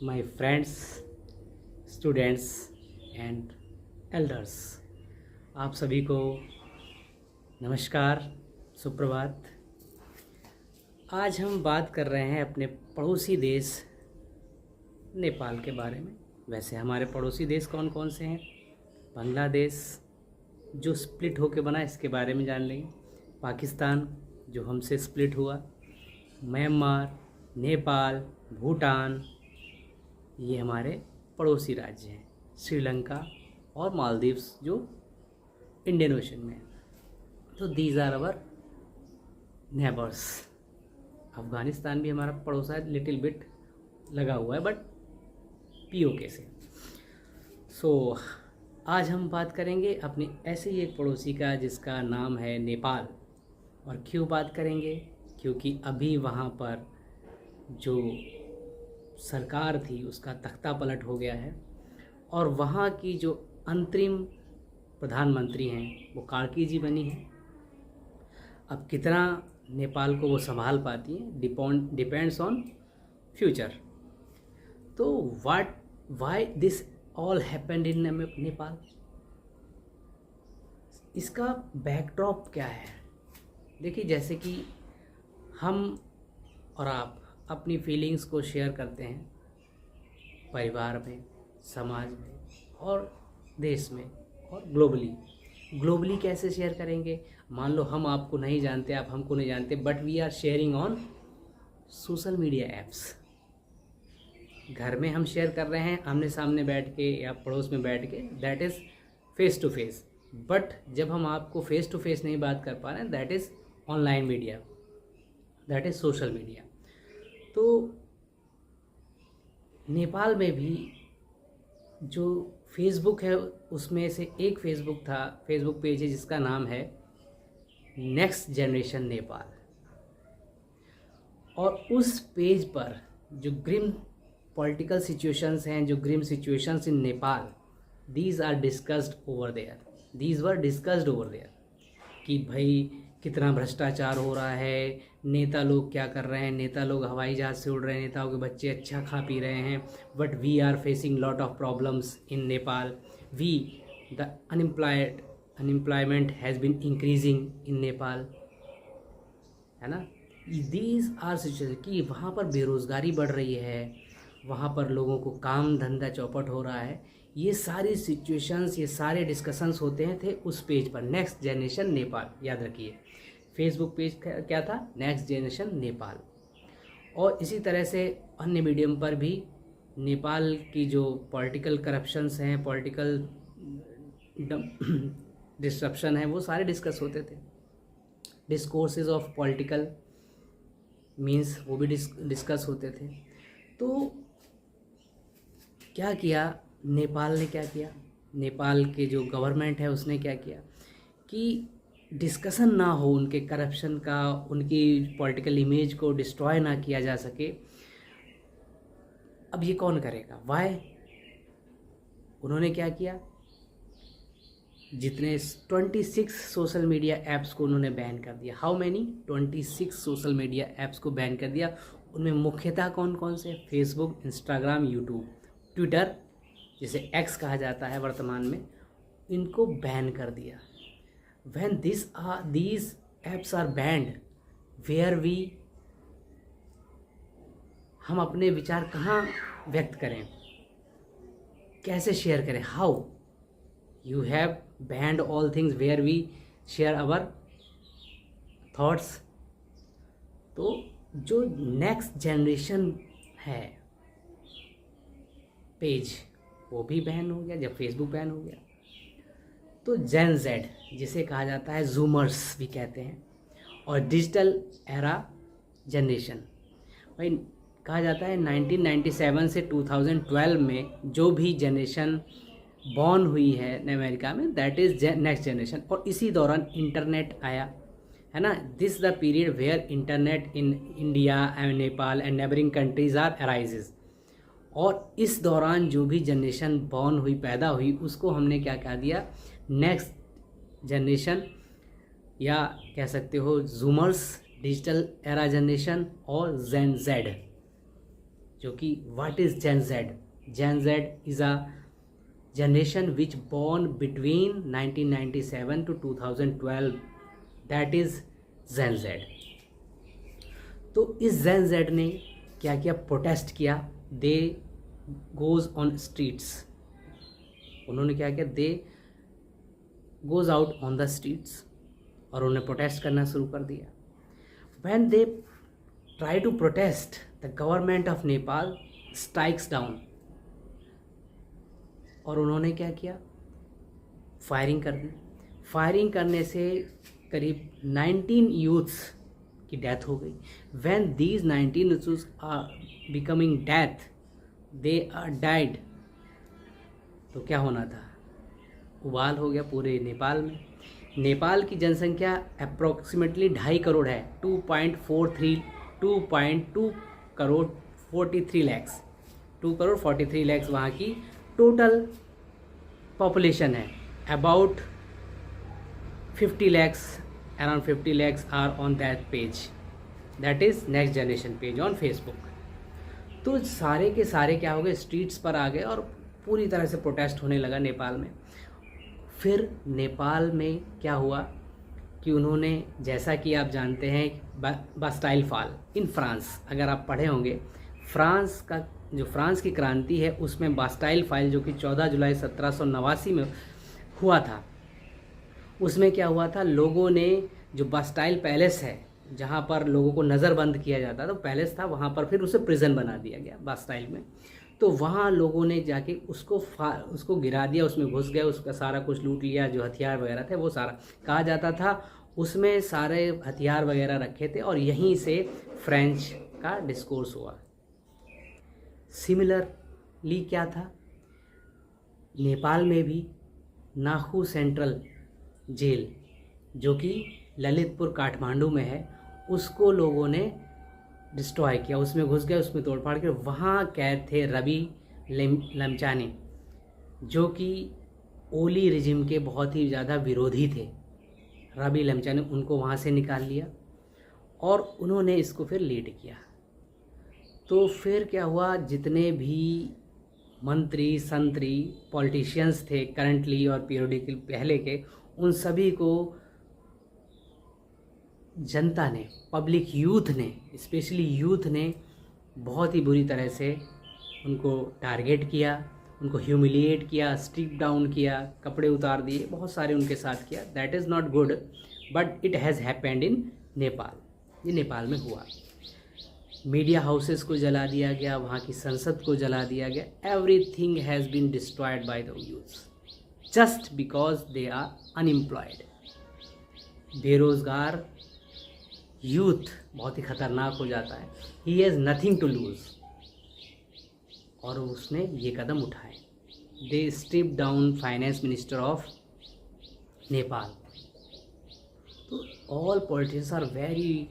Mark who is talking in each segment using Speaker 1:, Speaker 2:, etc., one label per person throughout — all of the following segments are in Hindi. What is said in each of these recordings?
Speaker 1: my friends, students and elders, आप सभी को नमस्कार, सुप्रभात। आज हम बात कर रहे हैं अपने पड़ोसी देश नेपाल के बारे में। वैसे हमारे पड़ोसी देश कौन कौन से हैं? बांग्लादेश जो स्प्लिट होके बना, इसके बारे में जान लेंगे। पाकिस्तान जो हमसे स्प्लिट हुआ, म्यांमार, नेपाल, भूटान, ये हमारे पड़ोसी राज्य हैं। श्रीलंका और मालदीव्स जो इंडियन ओशन में है। तो these are our neighbours. Afghanistan भी हमारा पड़ोसा है, लिटिल बिट लगा हुआ है, बट पीओके से। सो आज हम बात करेंगे अपनी ऐसे ही एक पड़ोसी का जिसका नाम है नेपाल। और क्यों बात करेंगे? क्योंकि अभी वहाँ पर जो सरकार थी उसका तख्ता पलट हो गया है और वहाँ की जो अंतरिम प्रधानमंत्री हैं वो कार्की जी बनी हैं। अब कितना नेपाल को वो संभाल पाती हैं डिपेंड्स ऑन फ्यूचर। तो why this all happened in Nepal, इसका बैकड्रॉप क्या है? देखिए, जैसे कि हम और आप अपनी फीलिंग्स को शेयर करते हैं परिवार में, समाज में और देश में और ग्लोबली कैसे शेयर करेंगे? मान लो हम आपको नहीं जानते, आप हमको नहीं जानते, but we are sharing on social media apps. घर में हम शेयर कर रहे हैं आमने सामने बैठ के या पड़ोस में बैठ के, that is face to face. But जब हम आपको फेस टू फेस नहीं बात कर पा रहे हैं, that is online media, that is social media. तो नेपाल में भी जो फेसबुक है उसमें से एक फेसबुक पेज है जिसका नाम है नेक्स्ट जनरेशन नेपाल। और उस पेज पर जो ग्रिम पॉलिटिकल सिचुएशंस हैं, जो grim situations in Nepal, these were discussed over there कि भाई कितना भ्रष्टाचार हो रहा है, नेता लोग क्या कर रहे हैं, नेता लोग हवाई जहाज़ से उड़ रहे हैं, नेताओं के बच्चे अच्छा खा पी रहे हैं, but we are facing lot of problems in Nepal. The unemployment has been increasing in Nepal, है ना। दीज आर सिचुएशन कि वहाँ पर बेरोज़गारी बढ़ रही है, वहाँ पर लोगों को काम धंधा चौपट हो रहा है। ये सारी सिचुएशंस, ये सारे डिस्कशंस होते थे उस पेज पर, नेक्स्ट जनरेशन नेपाल। याद रखिए, फेसबुक पेज क्या था? Next generation Nepal. और इसी तरह से अन्य मीडियम पर भी नेपाल की जो पॉलिटिकल करप्शंस हैं, पॉलिटिकल डिस्ट्रप्शन है, वो सारे डिस्कस होते थे। डिस्कोर्सेज ऑफ पॉलिटिकल मीन्स वो भी डिस्कस होते थे। तो क्या किया नेपाल ने? क्या किया नेपाल के जो गवर्नमेंट है उसने? क्या किया कि डिस्कशन ना हो उनके करप्शन का, उनकी पॉलिटिकल इमेज को डिस्ट्रॉय ना किया जा सके। अब ये कौन करेगा? वाई? उन्होंने क्या किया? जितने 26 सोशल मीडिया ऐप्स को उन्होंने बैन कर दिया। How many? 26 social media apps को बैन कर दिया। उनमें मुख्यतः कौन कौन से? फेसबुक, इंस्टाग्राम, यूट्यूब, ट्विटर जिसे एक्स कहा जाता है वर्तमान में, इनको बैन कर दिया। When these apps are banned, where we हम अपने विचार कहाँ व्यक्त करें, कैसे शेयर करें? How? You have banned all things where we share our thoughts. तो जो नेक्स्ट जनरेशन है पेज, वो भी बैन हो गया जब फेसबुक बैन हो गया। तो जेन जेड जिसे कहा जाता है, जूमर्स भी कहते हैं, और डिजिटल एरा जनरेशन, भाई कहा जाता है 1997 से 2012 में जो भी जनरेशन बॉर्न हुई है अमेरिका में, दैट इज़ नेक्स्ट जनरेशन। और इसी दौरान इंटरनेट आया, है ना। This the period where internet in India and Nepal and neighbouring countries are arises. और इस दौरान जो भी जनरेशन बॉर्न हुई, पैदा हुई, उसको हमने क्या कह दिया? नेक्स्ट जनरेशन, या कह सकते हो जूमर्स, डिजिटल एरा जनरेशन और जेन जेड जो कि what is Gen Z? Gen Z is a generation which born between 1997 to 2012, that is Gen Z. तो इस जेन जेड ने क्या किया? प्रोटेस्ट किया। दे गोज़ ऑन स्ट्रीट्स, उन्होंने क्या किया? They goes out on the streets और उन्होंने प्रोटेस्ट करना शुरू कर दिया। When they try to protest, the government of Nepal strikes down, और उन्होंने क्या किया? फायरिंग कर दी। फायरिंग करने से करीब 19 यूथ्स की डेथ हो गई। When these 19 youths are becoming death, they are died, तो क्या होना था? उबाल हो गया पूरे नेपाल में। नेपाल की जनसंख्या अप्रोक्सीमेटली 2.5 करोड़ है, 2.2 करोड़ 43 लैक्स, 2 करोड़ 43 लैक्स वहाँ की टोटल पॉपुलेशन है। About 50 lakhs, around 50 lakhs are on that page, that is next generation page on Facebook. तो सारे के सारे क्या हो गए? स्ट्रीट्स पर आ गए और पूरी तरह से प्रोटेस्ट होने लगा नेपाल में। फिर नेपाल में क्या हुआ कि उन्होंने, जैसा कि आप जानते हैं बास्टाइल फॉल इन फ्रांस, अगर आप पढ़े होंगे, फ्रांस का जो फ्रांस की क्रांति है उसमें बास्टाइल फॉल जो कि 14 जुलाई 1789 में हुआ था, उसमें क्या हुआ था? लोगों ने जो बास्टाइल पैलेस है जहाँ पर लोगों को नज़रबंद किया जाता था, तो पैलेस था वहाँ पर, फिर उसे प्रिजन बना दिया गया बास्टाइल में। तो वहाँ लोगों ने जाके उसको गिरा दिया, उसमें घुस गए, उसका सारा कुछ लूट लिया, जो हथियार वगैरह थे वो सारा, कहा जाता था उसमें सारे हथियार वगैरह रखे थे, और यहीं से फ्रेंच का डिस्कोर्स हुआ। सिमिलरली क्या था? नेपाल में भी नाखू सेंट्रल जेल जो कि ललितपुर काठमांडू में है, उसको लोगों ने डिस्ट्रॉय किया, उसमें घुस गए, उसमें तोड़फाड़ के। वहाँ कैद थे रवि लमचानी, जो कि ओली रिजिम के बहुत ही ज़्यादा विरोधी थे। रवि लमचानी, उनको वहाँ से निकाल लिया और उन्होंने इसको फिर लीड किया। तो फिर क्या हुआ? जितने भी मंत्री संतरी पॉलिटिशियंस थे करंटली और पीरियडिकल पहले के, उन सभी को जनता ने, पब्लिक यूथ ने, स्पेशली यूथ ने बहुत ही बुरी तरह से उनको टारगेट किया, उनको ह्यूमिलिएट किया, स्ट्रिप डाउन किया, कपड़े उतार दिए, बहुत सारे उनके साथ किया। That is not good, but it has happened in Nepal. ये नेपाल में हुआ। मीडिया हाउसेस को जला दिया गया, वहाँ की संसद को जला दिया गया। Everything has been destroyed by the youths just because they are unemployed. बेरोज़गार यूथ बहुत ही ख़तरनाक हो जाता है। He has nothing to lose, और उसने ये कदम उठाए। They strip down finance minister of Nepal. तो all politicians are very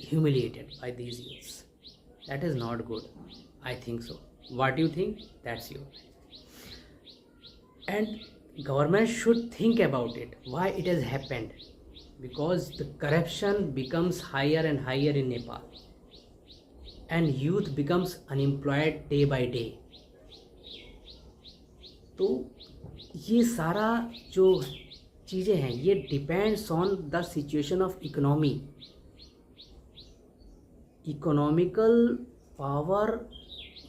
Speaker 1: humiliated by these youths. That is not good. I think so. What you think? That's you. And government should think about it. Why it has happened? Because the corruption becomes higher and higher in Nepal, and youth becomes unemployed day by day. तो ये सारा जो चीज़ें हैं, ये depends on the situation of economy. Economical power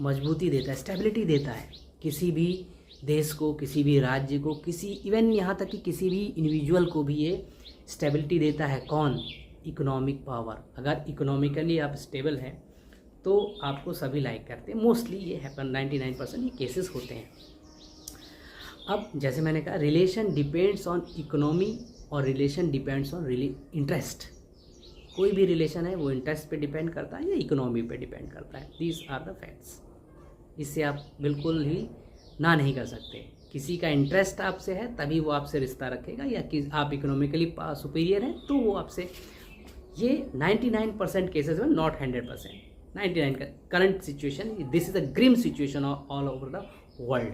Speaker 1: मजबूती देता है, स्टेबिलिटी देता है किसी भी देश को, किसी भी राज्य को, किसी इवन यहाँ तक कि किसी भी इंडिविजुअल को भी ये स्टेबिलिटी देता है। कौन? Economic power. अगर इकोनॉमिकली आप स्टेबल हैं तो आपको सभी लाइक करते हैं। मोस्टली ये हैपन, 99% ये केसेस होते हैं। अब जैसे मैंने कहा, रिलेशन डिपेंड्स ऑन इकोनॉमी और रिलेशन डिपेंड्स ऑन इंटरेस्ट। कोई भी रिलेशन है वो इंटरेस्ट पे डिपेंड करता है या इकोनॉमी पे डिपेंड करता है। These are the facts. इससे आप बिल्कुल ही ना नहीं कर सकते। किसी का इंटरेस्ट आपसे है तभी वो आपसे रिश्ता रखेगा, या कि आप इकोनॉमिकली सुपीरियर हैं तो वो आपसे। ये 99% केसेस में, नॉट 100%, 99 का current situation. This is a grim situation all over the world.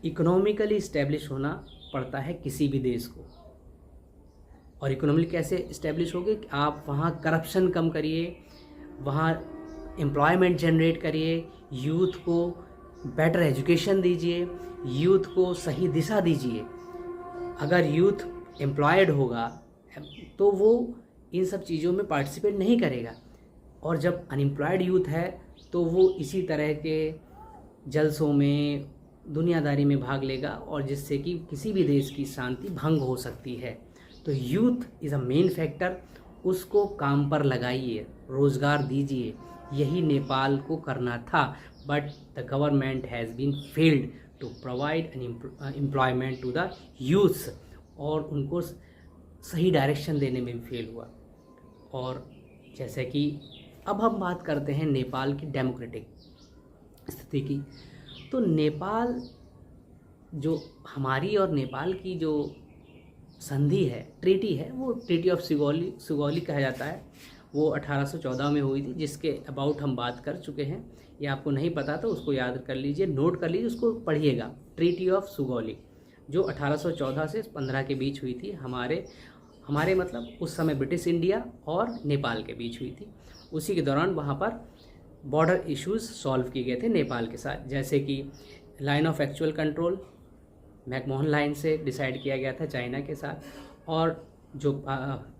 Speaker 1: Economically establish होना पड़ता है किसी भी देश को। और इकोनॉमिकली कैसे इस्टेब्लिश होगी? आप वहाँ करप्शन कम करिए, वहाँ एम्प्लॉयमेंट जनरेट करिए, यूथ को बेटर एजुकेशन दीजिए, यूथ को सही दिशा दीजिए। अगर यूथ एम्प्लॉयड होगा तो वो इन सब चीज़ों में पार्टिसिपेट नहीं करेगा, और जब अनएम्प्लॉयड यूथ है तो वो इसी तरह के जलसों में, दुनियादारी में भाग लेगा, और जिससे कि किसी भी देश की शांति भंग हो सकती है। तो youth is a main factor, उसको काम पर लगाइए, रोज़गार दीजिए। यही नेपाल को करना था, but the government has been failed to provide an employment to the youths, और उनको सही डायरेक्शन देने में भी फेल हुआ। और जैसे कि अब हम बात करते हैं नेपाल की डेमोक्रेटिक स्थिति की, तो नेपाल जो हमारी और नेपाल की जो संधि है, ट्रीटी है, वो ट्रीटी ऑफ सुगौली कहा जाता है। वो 1814 में हुई थी, जिसके अबाउट हम बात कर चुके हैं। ये आपको नहीं पता तो उसको याद कर लीजिए, नोट कर लीजिए, उसको पढ़िएगा। ट्रीटी ऑफ सुगौली जो 1814 से 15 के बीच हुई थी, हमारे मतलब उस समय ब्रिटिश इंडिया और नेपाल के बीच हुई थी। उसी के दौरान वहाँ पर बॉर्डर इश्यूज़ सॉल्व किए गए थे नेपाल के साथ, जैसे कि line of actual control McMahon line से डिसाइड किया गया था चाइना के साथ, और जो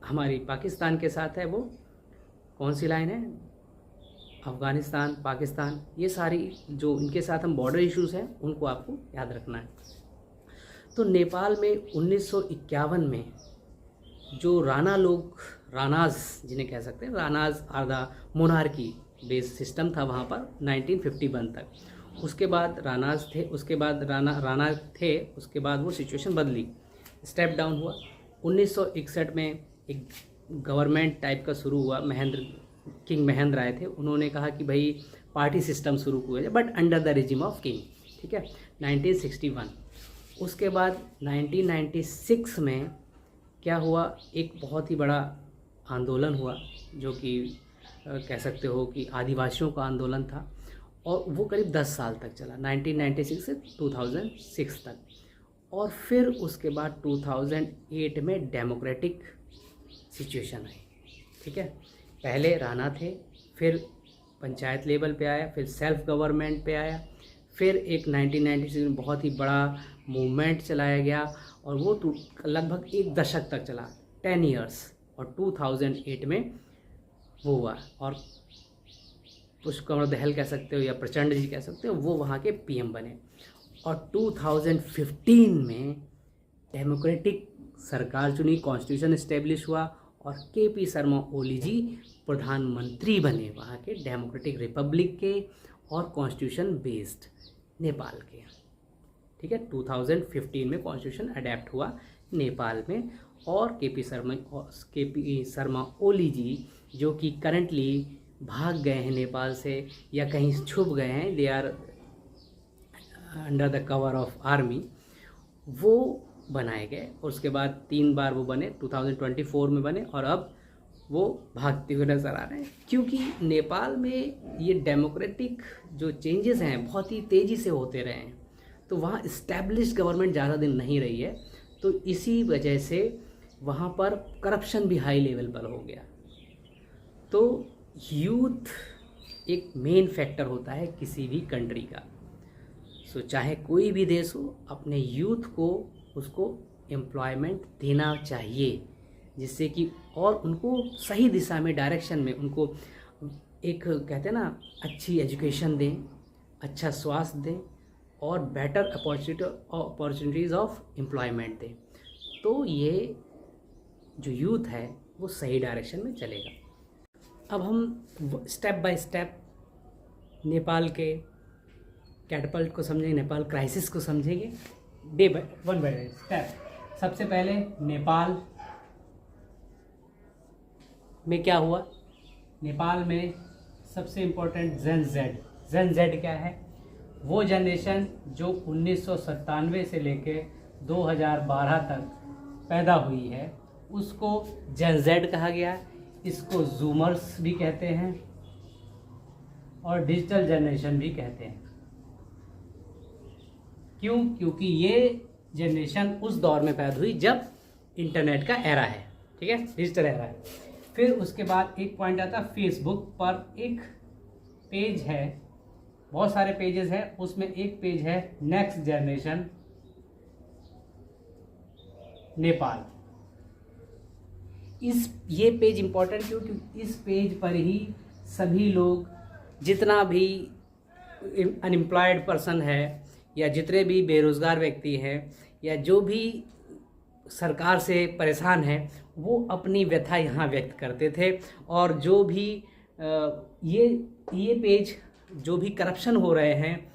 Speaker 1: हमारी पाकिस्तान के साथ है वो कौन सी लाइन है, अफ़गानिस्तान, पाकिस्तान, ये सारी जो इनके साथ हम बॉर्डर इश्यूज़ हैं उनको आपको याद रखना है। तो नेपाल में 1951 में जो रानाज जिन्हें कह सकते हैं, Ranas are the monarchy based system था वहाँ पर 1951 तक। उसके बाद रानाज थे, उसके बाद राणा थे, उसके बाद वो सिचुएशन बदली, स्टेप डाउन हुआ। 1961 में एक गवर्नमेंट टाइप का शुरू हुआ, किंग महेंद्र आए थे, उन्होंने कहा कि भाई पार्टी सिस्टम शुरू हुआ है, but under the regime of king, ठीक है, 1961। उसके बाद 1996 में क्या हुआ, एक बहुत ही बड़ा आंदोलन हुआ, जो कि कह सकते हो कि आदिवासियों का आंदोलन था, और वो करीब 10 साल तक चला, 1996 से 2006 तक। और फिर उसके बाद 2008 में डेमोक्रेटिक सिचुएशन आई, ठीक है। पहले राणा थे, फिर पंचायत लेवल पे आया, फिर सेल्फ गवर्नमेंट पे आया, फिर एक 1996 में बहुत ही बड़ा मूवमेंट चलाया गया, और वो लगभग एक दशक तक चला, 10 इयर्स, और 2008 में वो हुआ, और पुष्कर दहल कह सकते हो या प्रचंड जी कह सकते हो, वो वहाँ के पीएम बने। और 2015 में डेमोक्रेटिक सरकार चुनी, कॉन्स्टिट्यूशन इस्टेब्लिश हुआ, और केपी शर्मा ओली जी प्रधानमंत्री बने वहाँ के डेमोक्रेटिक रिपब्लिक के और कॉन्स्टिट्यूशन बेस्ड नेपाल के, ठीक है। 2015 में कॉन्स्टिट्यूशन अडेप्ट हुआ नेपाल में, और केपी शर्मा ओली जी जो कि करंटली भाग गए हैं नेपाल से या कहीं छुप गए हैं, they are under the cover of army, वो बनाए गए। और उसके बाद 3 बार वो बने, 2024 में बने, और अब वो भागते हुए नज़र आ रहे हैं, क्योंकि नेपाल में ये डेमोक्रेटिक जो चेंजेस हैं बहुत ही तेज़ी से होते रहे हैं। तो वहाँ इस्टेब्लिश गवर्नमेंट ज़्यादा दिन नहीं रही है, तो इसी वजह से वहाँ पर करप्शन भी हाई लेवल पर हो गया। तो यूथ एक मेन फैक्टर होता है किसी भी कंट्री का। सो चाहे कोई भी देश हो, अपने यूथ को उसको एम्प्लॉयमेंट देना चाहिए, जिससे कि और उनको सही दिशा में, डायरेक्शन में, उनको एक कहते हैं ना, अच्छी एजुकेशन दें, अच्छा स्वास्थ्य दें, और बेटर अपॉर्चुनिटीज़ ऑफ एम्प्लॉयमेंट दें। तो ये जो यूथ है वो सही डायरेक्शन में चलेगा। अब हम स्टेप बाय स्टेप नेपाल के कैटपल्ट को समझेंगे, नेपाल क्राइसिस को समझेंगे, वन बाय स्टेप। सबसे पहले नेपाल में क्या हुआ, नेपाल में सबसे इम्पोर्टेंट जेन जेड क्या है, वो जनरेशन जो 1997 से लेके 2012 तक पैदा हुई है, उसको जेन जेड कहा गया। इसको जूमर्स भी कहते हैं और डिजिटल जनरेशन भी कहते हैं। क्यों? क्योंकि ये जनरेशन उस दौर में पैदा हुई जब इंटरनेट का एरा है, ठीक है, डिजिटल एरा है। फिर उसके बाद एक पॉइंट आता है, फेसबुक पर एक पेज है, बहुत सारे पेजेस हैं, उसमें एक पेज है नेक्स्ट जनरेशन नेपाल। ये पेज इंपॉर्टेंट क्यों? क्योंकि इस पेज पर ही सभी लोग, जितना भी अनएम्प्लॉयड पर्सन है या जितने भी बेरोज़गार व्यक्ति हैं या जो भी सरकार से परेशान है, वो अपनी व्यथा यहाँ व्यक्त करते थे। और जो भी ये पेज जो भी करप्शन हो रहे हैं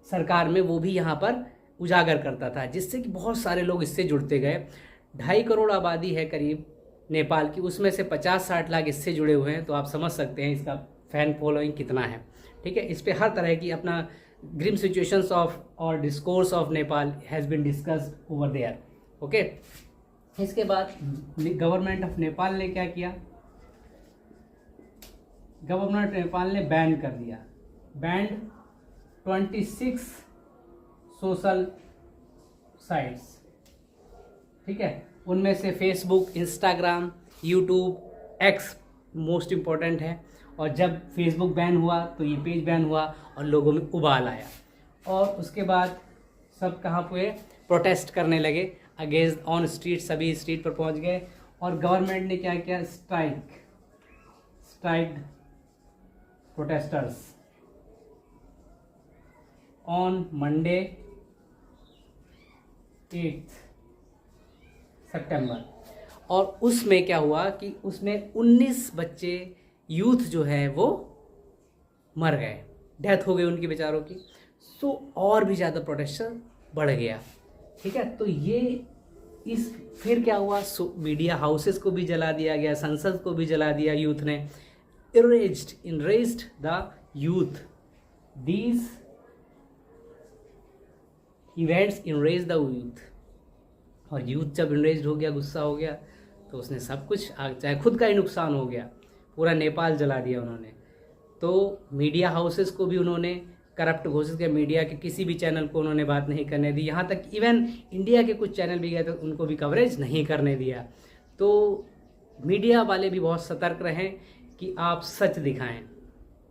Speaker 1: सरकार में, वो भी यहाँ पर उजागर करता था, जिससे कि बहुत सारे लोग इससे जुड़ते गए। 2.5 करोड़ आबादी है करीब नेपाल की, उसमें से 50-60 लाख इससे जुड़े हुए हैं। तो आप समझ सकते हैं इसका फैन फॉलोइंग कितना है। ठीक है, इस पे हर तरह की अपना ग्रिम सिचुएशंस ऑफ और discourse of Nepal has been discussed over there. Okay, इसके बाद गवर्नमेंट ऑफ नेपाल ने क्या किया? गवर्नमेंट नेपाल ने बैन कर दिया, बैंड 26 सोशल साइट्स। ठीक है, उनमें से Facebook, Instagram, YouTube, x most important है। और जब फेसबुक बैन हुआ तो ये पेज बैन हुआ और लोगों में उबाल आया। और उसके बाद सब कहाँ पे प्रोटेस्ट करने लगे अगेंस्ट ऑन स्ट्रीट, सभी स्ट्रीट पर पहुंच गए। और गवर्नमेंट ने क्या किया? स्ट्राइक प्रोटेस्टर्स ऑन मंडे 8 सितंबर। और उसमें क्या हुआ कि उसमें 19 बच्चे, यूथ जो है वो मर गए, डेथ हो गई उनकी बेचारों की। सो और भी ज़्यादा प्रोटेक्शन बढ़ गया। ठीक है, तो ये फिर क्या हुआ? मीडिया हाउसेस को भी जला दिया गया, संसद को भी जला दिया यूथ ने। enraged the youth. These events enraged the youth. और यूथ जब enraged हो गया, गुस्सा हो गया, तो उसने सब कुछ, चाहे खुद का ही नुकसान हो गया, पूरा नेपाल जला दिया उन्होंने। तो मीडिया हाउसेस को भी उन्होंने करप्ट घोषित किया, मीडिया के किसी भी चैनल को उन्होंने बात नहीं करने दी। यहाँ तक इवन इंडिया के कुछ चैनल भी गए तो उनको भी कवरेज नहीं करने दिया। तो मीडिया वाले भी बहुत सतर्क रहें कि आप सच दिखाएं।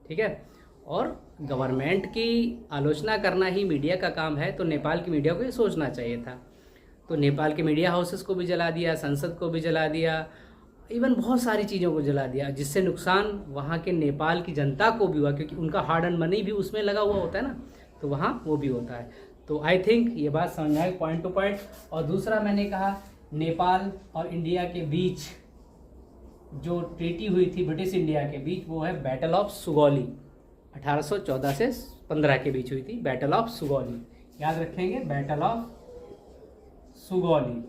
Speaker 1: ठीक है, और गवर्नमेंट की आलोचना करना ही मीडिया का काम है, तो नेपाल की मीडिया को ये सोचना चाहिए था। तो नेपाल के मीडिया हाउसेस को भी जला दिया, संसद को भी जला दिया, इवन बहुत सारी चीज़ों को जला दिया, जिससे नुकसान वहाँ के नेपाल की जनता को भी हुआ, क्योंकि उनका हार्ड एंड मनी भी उसमें लगा हुआ होता है ना, तो वहाँ वो भी होता है। तो आई थिंक ये बात समझ आए पॉइंट टू पॉइंट। और दूसरा मैंने कहा, नेपाल और इंडिया के बीच जो ट्रीटी हुई थी ब्रिटिश इंडिया के बीच, वो है बैटल ऑफ सुगौली। 1814 से 15 के बीच हुई थी बैटल ऑफ सुगौली। याद रखेंगे, बैटल ऑफ सुगौली।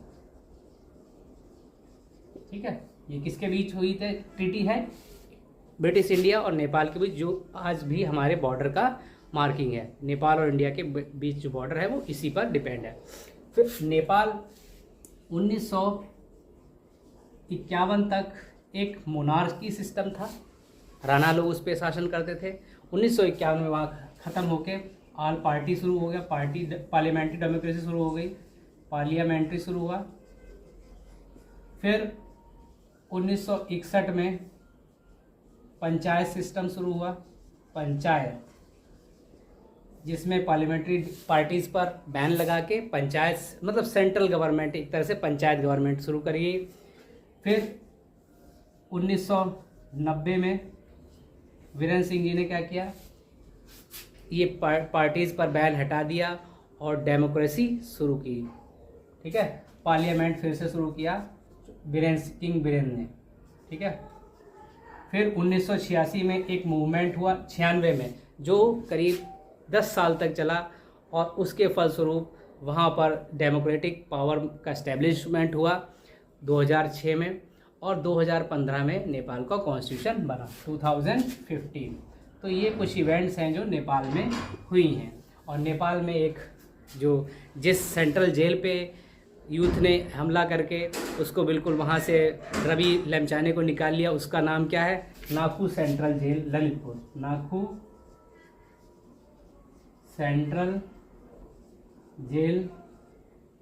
Speaker 1: ठीक है, ये किसके बीच हुई थी? ट्रीटी है ब्रिटिश इंडिया और नेपाल के बीच, जो आज भी हमारे बॉर्डर का मार्किंग है। नेपाल और इंडिया के बीच जो बॉर्डर है वो इसी पर डिपेंड है। फिर नेपाल 1951 तक एक मोनार्की सिस्टम था, राणा लोग उस पर शासन करते थे। 1951 में वहाँ ख़त्म होके ऑल पार्टी शुरू हो गया, पार्लियामेंट्री डेमोक्रेसी शुरू हो गई, पार्लियामेंट्री शुरू हुआ। फिर 1961 में पंचायत सिस्टम शुरू हुआ, पंचायत, जिसमें पार्लियामेंट्री पार्टीज़ पर बैन लगा के पंचायत, मतलब सेंट्रल गवर्नमेंट एक तरह से पंचायत गवर्नमेंट शुरू करी। फिर 1990 में वीरेंद्र सिंह जी ने क्या किया? ये पार्टीज़ पर बैन हटा दिया और डेमोक्रेसी शुरू की। ठीक है, पार्लियामेंट फिर से शुरू किया वीरेंद्र ने। ठीक है, फिर 1986 में एक मूवमेंट हुआ, 96 में, जो करीब 10 साल तक चला, और उसके फलस्वरूप वहाँ पर डेमोक्रेटिक पावर का इस्टेब्लिशमेंट हुआ 2006 में। और 2015 में नेपाल का कॉन्स्टिट्यूशन बना, 2015। तो ये कुछ इवेंट्स हैं जो नेपाल में हुई हैं। और नेपाल में एक जो जिस सेंट्रल जेल पे यूथ ने हमला करके उसको बिल्कुल वहाँ से रवि लमचाने को निकाल लिया, उसका नाम क्या है? Nakhu central jail Lalitpur, Nakhu central jail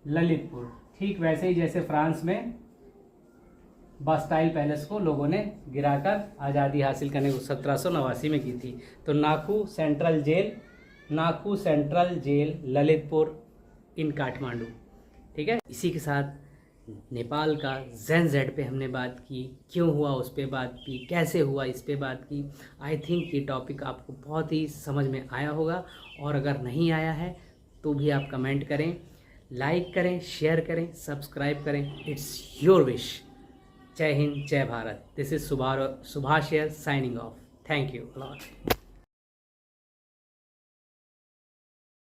Speaker 1: Lalitpur. ठीक वैसे ही जैसे फ्रांस में बास्टाइल पैलेस को लोगों ने गिराकर आज़ादी हासिल करने को 1789 में की थी। तो नाकू सेंट्रल जेल ललितपुर इन काठमांडू। ठीक है, इसी के साथ नेपाल का ZED पे हमने बात की, क्यों हुआ उस पर बात की, कैसे हुआ इस पे बात की। आई थिंक ये टॉपिक आपको बहुत ही समझ में आया होगा, और अगर नहीं आया है तो भी आप कमेंट करें, लाइक करें, शेयर करें, सब्सक्राइब करें। It's your wish. जय हिंद, जय Bharat. This is Subhash signing off. Thank you lot.